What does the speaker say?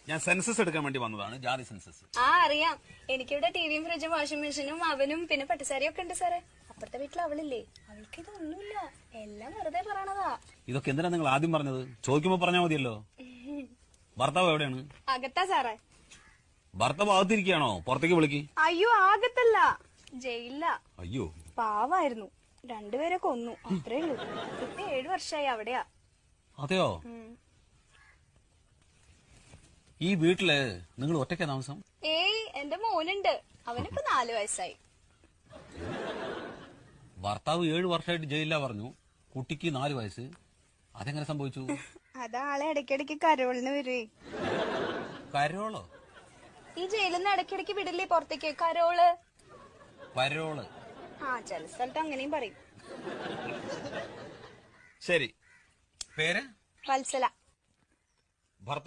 ഞാൻ സെൻസസ് എടുക്കാൻ വേണ്ടി വന്നതാണ്, ജാതി സെൻസസ്. ആ അറിയാം. എനിക്കിവിടെ ടിവിയും ഫ്രിഡ്ജും വാഷിംഗ് മെഷീനും അവനും പിന്നെ പട്ടുസാരിയും ഒക്കെ ഉണ്ട് സാറേ. അപ്പുറത്തെ വീട്ടിൽ അവളില്ലേ, അവൾക്ക് ഇതൊന്നുമില്ല, എല്ലാം വെറുതെ പറയണതാ. ഇതൊക്കെ എന്തിനാ നിങ്ങൾ ആദ്യം പറഞ്ഞത്? ചോദിക്കുമ്പോ പറഞ്ഞാൽ മതിയല്ലോ. ഭർത്താവ് എവിടെയാണ്? അകത്താ സാറേ. ഭർത്താവ് അകത്തിരിക്കുകയാണോ? പുറത്തേക്ക് വിളിക്ക്. അയ്യോ ആകത്തല്ല, ജയിലില്ല. അയ്യോ പാവായിരുന്നു, രണ്ടുപേരെ കൊന്നു, അത്രേ ഉള്ളൂ. ഇപ്പൊ 7 വർഷമായി അവിടെയാ. അതെയോ? ഈ വീട്ടില് നിങ്ങൾ ഒറ്റയ്ക്കാ താമസം? ഏയ് എന്റെ മോനുണ്ട്, അവനിപ്പോ 4 വയസ്സായി. ഭർത്താവ് 7 വർഷമായിട്ട് ജയിലിലാ പറഞ്ഞു, കുട്ടിക്ക് 4 വയസ്സ്. അതെങ്ങനെ സംഭവിച്ചു? അതാളെ ഇടയ്ക്കിടയ്ക്ക് കരോളിന് വരുവേ. കരോളോ? ഈ ജയിലിൽ നിന്ന് ഇടയ്ക്കിടയ്ക്ക് വിടില്ലേ പുറത്തേക്ക്, കരോള്. പരോള്? ആ ചില സ്ഥലത്ത് അങ്ങനെയും പറയും. ശരി, പേര്? വത്സല. ഭർത്താവ്